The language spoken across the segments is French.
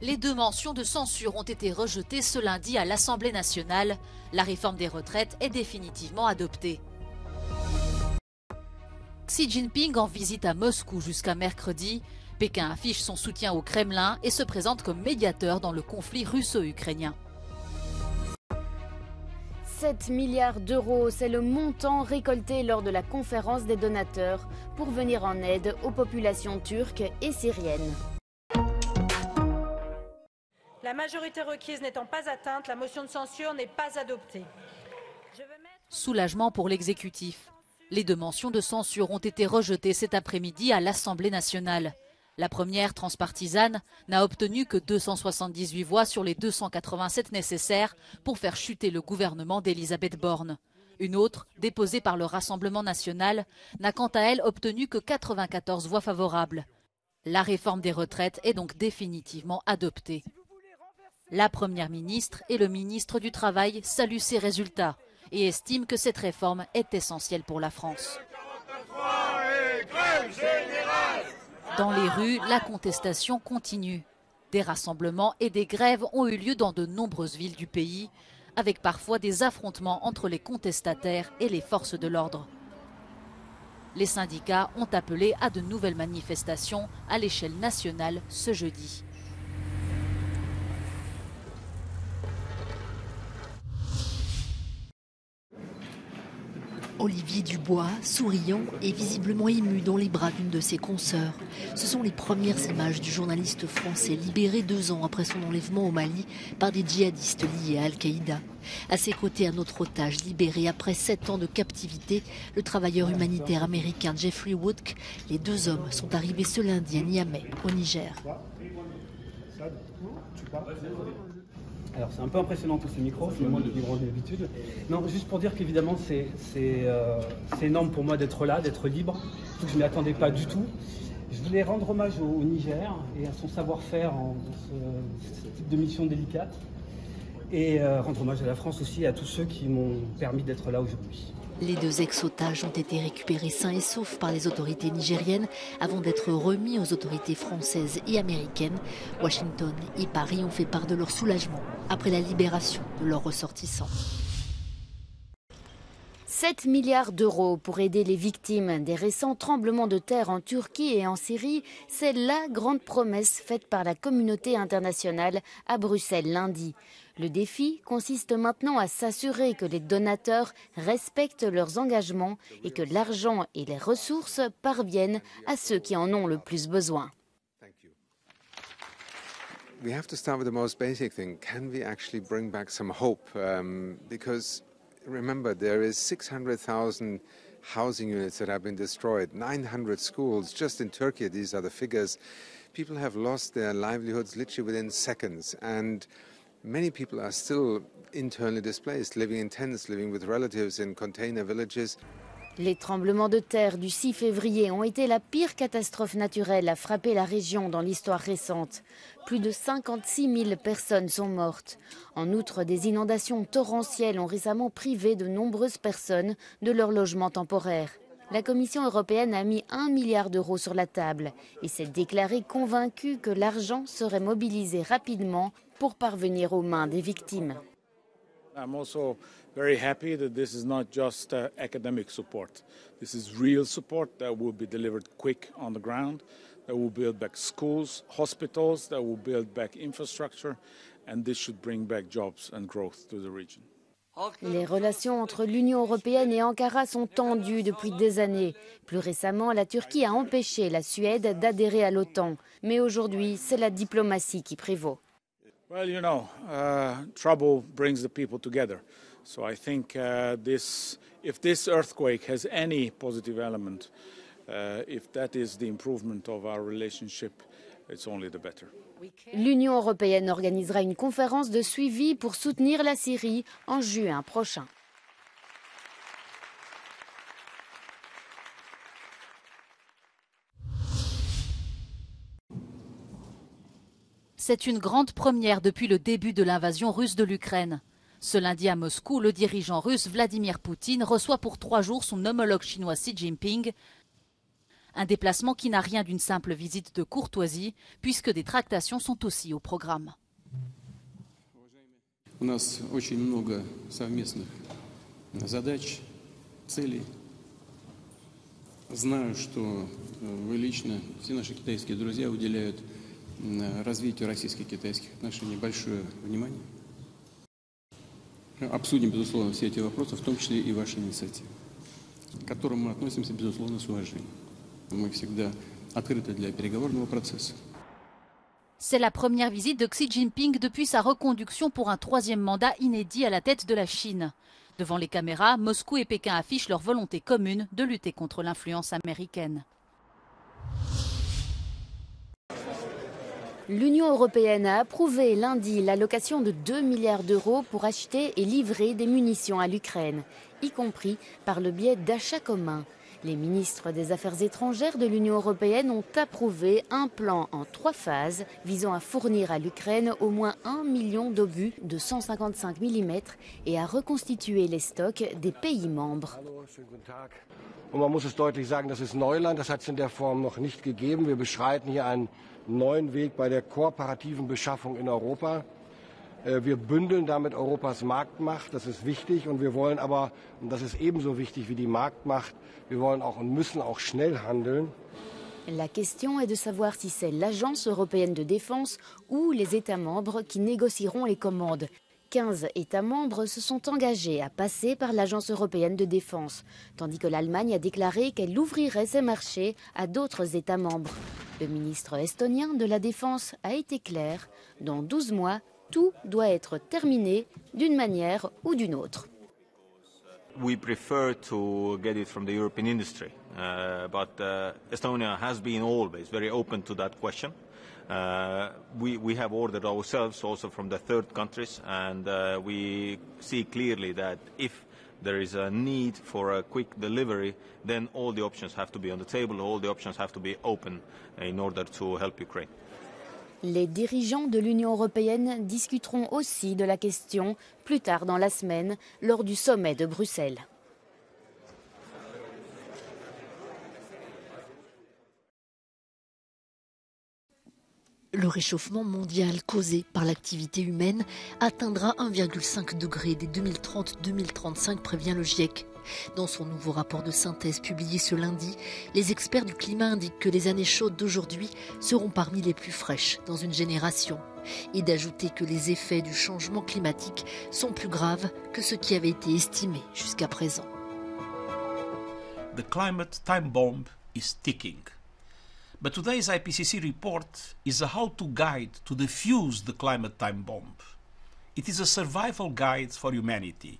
Les 2 motions de censure ont été rejetées ce lundi à l'Assemblée nationale. La réforme des retraites est définitivement adoptée. Xi Jinping en visite à Moscou jusqu'à mercredi. Pékin affiche son soutien au Kremlin et se présente comme médiateur dans le conflit russo-ukrainien. 7 milliards d'euros, c'est le montant récolté lors de la conférence des donateurs pour venir en aide aux populations turques et syriennes. La majorité requise n'étant pas atteinte, la motion de censure n'est pas adoptée. Soulagement pour l'exécutif. Les 2 motions de censure ont été rejetées cet après-midi à l'Assemblée nationale. La première, transpartisane, n'a obtenu que 278 voix sur les 287 nécessaires pour faire chuter le gouvernement d'Elisabeth Borne. Une autre, déposée par le Rassemblement national, n'a quant à elle obtenu que 94 voix favorables. La réforme des retraites est donc définitivement adoptée. La Première ministre et le ministre du Travail saluent ces résultats et estiment que cette réforme est essentielle pour la France. Dans les rues, la contestation continue. Des rassemblements et des grèves ont eu lieu dans de nombreuses villes du pays, avec parfois des affrontements entre les contestataires et les forces de l'ordre. Les syndicats ont appelé à de nouvelles manifestations à l'échelle nationale ce jeudi. Olivier Dubois, souriant et visiblement ému dans les bras d'une de ses consoeurs. Ce sont les premières images du journaliste français libéré 2 ans après son enlèvement au Mali par des djihadistes liés à Al-Qaïda. À ses côtés, un autre otage libéré après 7 ans de captivité, le travailleur humanitaire américain Jeffrey Woodke. Les 2 hommes sont arrivés ce lundi à Niamey, au Niger. Alors c'est un peu impressionnant tous ces micros, c'est moins de vivre d'habitude. Non, juste pour dire qu'évidemment c'est énorme pour moi d'être là, d'être libre, surtout que je ne m'y attendais pas du tout. Je voulais rendre hommage au Niger et à son savoir-faire dans ce type de mission délicate. Et rendre hommage à la France aussi, à tous ceux qui m'ont permis d'être là aujourd'hui. Les 2 ex-otages ont été récupérés sains et saufs par les autorités nigériennes avant d'être remis aux autorités françaises et américaines. Washington et Paris ont fait part de leur soulagement après la libération de leurs ressortissants. 7 milliards d'euros pour aider les victimes des récents tremblements de terre en Turquie et en Syrie, c'est la grande promesse faite par la communauté internationale à Bruxelles lundi. Le défi consiste maintenant à s'assurer que les donateurs respectent leurs engagements et que l'argent et les ressources parviennent à ceux qui en ont le plus besoin. We have to start with the most basic thing. Can we actually bring back some hope? Because remember, there is 600,000 housing units that have been destroyed, 900 schools. Just in Turkey, these are the figures. People have lost their livelihoods literally within seconds. And many people are still internally displaced, living in tents, living with relatives in container villages. Les tremblements de terre du 6 février ont été la pire catastrophe naturelle à frapper la région dans l'histoire récente. Plus de 56 000 personnes sont mortes. En outre, des inondations torrentielles ont récemment privé de nombreuses personnes de leur logement temporaire. La Commission européenne a mis 1 milliard d'euros sur la table et s'est déclarée convaincue que l'argent serait mobilisé rapidement pour parvenir aux mains des victimes. I'm also very happy that this is not just academic support. This is real support that will be delivered quick on the ground, that will build back schools, hospitals, that will build back infrastructure, and this should bring back jobs and growth to the region. Les relations entre l'Union européenne et Ankara sont tendues depuis des années. Plus récemment, la Turquie a empêché la Suède d'adhérer à l'OTAN. Mais aujourd'hui, c'est la diplomatie qui prévaut. Well, you know, trouble brings the people together. So I think if this earthquake has any positive element, if that is the improvement of our relationship, it's only the better. L'Union européenne organisera une conférence de suivi pour soutenir la Syrie en juin prochain. C'est une grande première depuis le début de l'invasion russe de l'Ukraine. Ce lundi à Moscou, le dirigeant russe Vladimir Poutine reçoit pour 3 jours son homologue chinois Xi Jinping. Un déplacement qui n'a rien d'une simple visite de courtoisie, puisque des tractations sont aussi au programme. У нас очень много совместных задач, целей. Знаю, что вы лично, все наши китайские друзья уделяют развитию российско-китайских отношений большое внимание. Обсудим, безусловно, все эти вопросы, в том числе и ваши инициативы, к которым мы относимся, безусловно, с уважением. Мы всегда открыты для переговорного процесса. C'est la première visite de Xi Jinping depuis sa reconduction pour un troisième mandat inédit à la tête de la Chine. Devant les caméras, Moscou et Pékin affichent leur volonté commune de lutter contre l'influence américaine. L'Union européenne a approuvé lundi l'allocation de 2 milliards d'euros pour acheter et livrer des munitions à l'Ukraine, y compris par le biais d'achats communs. Les ministres des Affaires étrangères de l'Union européenne ont approuvé un plan en 3 phases visant à fournir à l'Ukraine au moins 1 million d'obus de 155 mm et à reconstituer les stocks des pays membres. Und man muss es deutlich sagen, das ist Neuland, das hat es in der Form noch nicht gegeben. Wir beschreiten hier einen neuen Weg bei der kooperativen Beschaffung in Europa. Wir bündeln damit Europas Marktmacht, das ist wichtig, und wir wollen aber, und das ist ebenso wichtig wie die Marktmacht, wir wollen auch und müssen auch schnell handeln. La question est de savoir si c'est l'Agence européenne de défense ou les États membres qui négocieront les commandes. 15 États membres se sont engagés à passer par l'Agence européenne de défense, tandis que l'Allemagne a déclaré qu'elle ouvrirait ses marchés à d'autres États membres. Le ministre estonien de la Défense a été clair, dans 12 mois, tout doit être terminé d'une manière ou d'une autre. We prefer to get it from the European industry, but Estonia has been always very open to that question. We have ordered ourselves also from the third countries, and we see clearly that if there is a need for a quick delivery, then all the options have to be on the table, all the options have to be open in order to help Ukraine. Les dirigeants de l'Union européenne discuteront aussi de la question plus tard dans la semaine lors du sommet de Bruxelles. Le réchauffement mondial causé par l'activité humaine atteindra 1,5 degré dès 2030-2035, prévient le GIEC. Dans son nouveau rapport de synthèse publié ce lundi, les experts du climat indiquent que les années chaudes d'aujourd'hui seront parmi les plus fraîches dans une génération, et d'ajouter que les effets du changement climatique sont plus graves que ce qui avait été estimé jusqu'à présent. The climate time bomb is ticking. But today's IPCC report is a how-to guide to defuse the climate time bomb. It is a survival guide for humanity.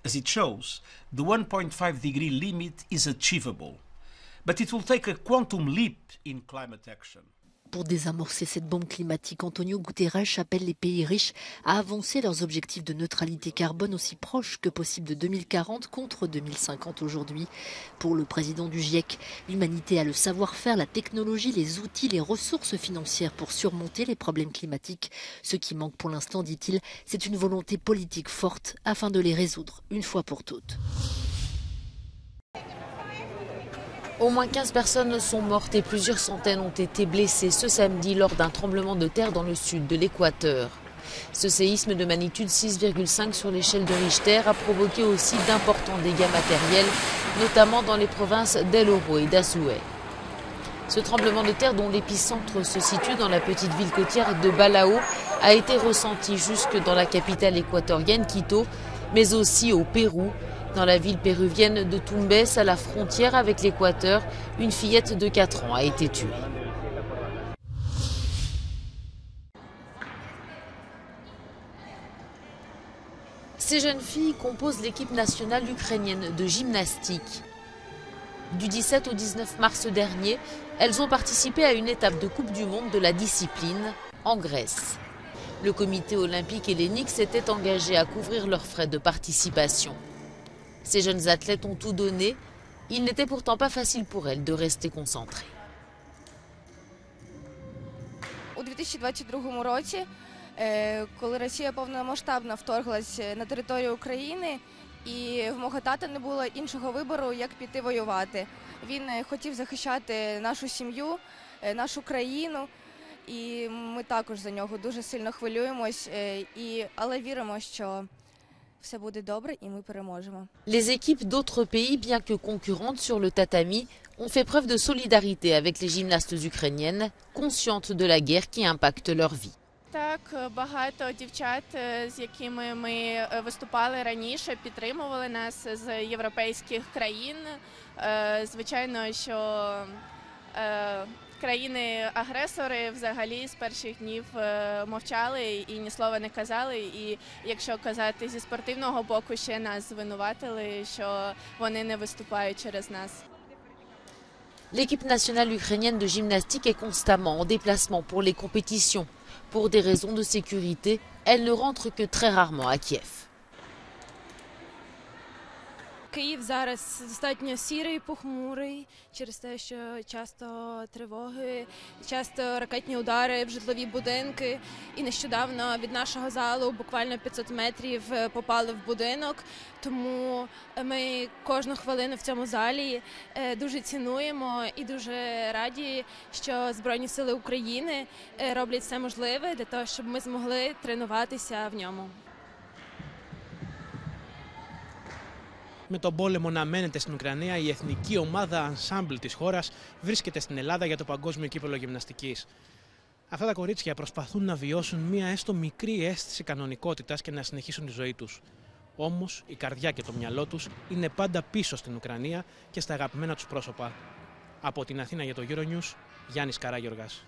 As it shows, the 1.5 degree limit is achievable, but it will take a quantum leap in climate action. Pour désamorcer cette bombe climatique, Antonio Guterres appelle les pays riches à avancer leurs objectifs de neutralité carbone aussi proches que possible de 2040 contre 2050 aujourd'hui. Pour le président du GIEC, l'humanité a le savoir-faire, la technologie, les outils, les ressources financières pour surmonter les problèmes climatiques. Ce qui manque pour l'instant, dit-il, c'est une volonté politique forte afin de les résoudre une fois pour toutes. Au moins 15 personnes sont mortes et plusieurs centaines ont été blessées ce samedi lors d'un tremblement de terre dans le sud de l'Équateur. Ce séisme de magnitude 6,5 sur l'échelle de Richter a provoqué aussi d'importants dégâts matériels, notamment dans les provinces d'El Oro et d'Azuay. Ce tremblement de terre, dont l'épicentre se situe dans la petite ville côtière de Balao, a été ressenti jusque dans la capitale équatorienne Quito, mais aussi au Pérou. Dans la ville péruvienne de Tumbes, à la frontière avec l'Équateur, une fillette de 4 ans a été tuée. Ces jeunes filles composent l'équipe nationale ukrainienne de gymnastique. Du 17 au 19 mars dernier, elles ont participé à une étape de Coupe du Monde de la discipline en Grèce. Le comité olympique hellénique s'était engagé à couvrir leurs frais de participation. Ces jeunes athlètes ont tout donné. Il n'était pourtant pas facile pour elles de rester concentrées. У 2022 році, коли Росія повномасштабно вторглась на територію України, і в мого тата не було іншого вибору, як піти воювати. Він хотів захищати нашу сім'ю, нашу країну. І ми також за нього дуже сильно хвилюємось, але віримо, що все буде добре і ми переможемо. Les équipes d'autres pays, bien que concurrentes sur le tatami, ont fait preuve de solidarité avec les gymnastes ukrainiennes, conscientes de la guerre qui impacte leur vie. Так, багато дівчат, з якими ми виступали раніше, підтримували нас з європейських країн. Звичайно, що країни-агресори взагалі з перших днів мовчали і ні слова не казали. І якщо казати зі спортивного боку, ще нас звинуватили, що вони не виступають через нас. L'équipe nationale ukrainienne de gymnastique est constamment en déplacement pour les compétitions. Pour des raisons de sécurité, elle ne rentre que très rarement à Kiev. Київ зараз достатньо сірий, похмурий, через те, що часто тривоги, часто ракетні удари в житлові будинки. І нещодавно від нашого залу буквально 500 метрів попали в будинок. Тому ми кожну хвилину в цьому залі дуже цінуємо і дуже раді, що Збройні Сили України роблять все можливе для того, щоб ми змогли тренуватися в ньому. Με τον πόλεμο να μένεται στην Ουκρανία, η εθνική ομάδα ensemble της χώρας βρίσκεται στην Ελλάδα για το Παγκόσμιο Κύπελλο Γυμναστικής. Αυτά τα κορίτσια προσπαθούν να βιώσουν μία έστω μικρή αίσθηση κανονικότητας και να συνεχίσουν τη ζωή τους. Όμως η καρδιά και το μυαλό τους είναι πάντα πίσω στην Ουκρανία και στα αγαπημένα τους πρόσωπα. Από την Αθήνα για το Euronews, Γιάννης Καράγιοργας.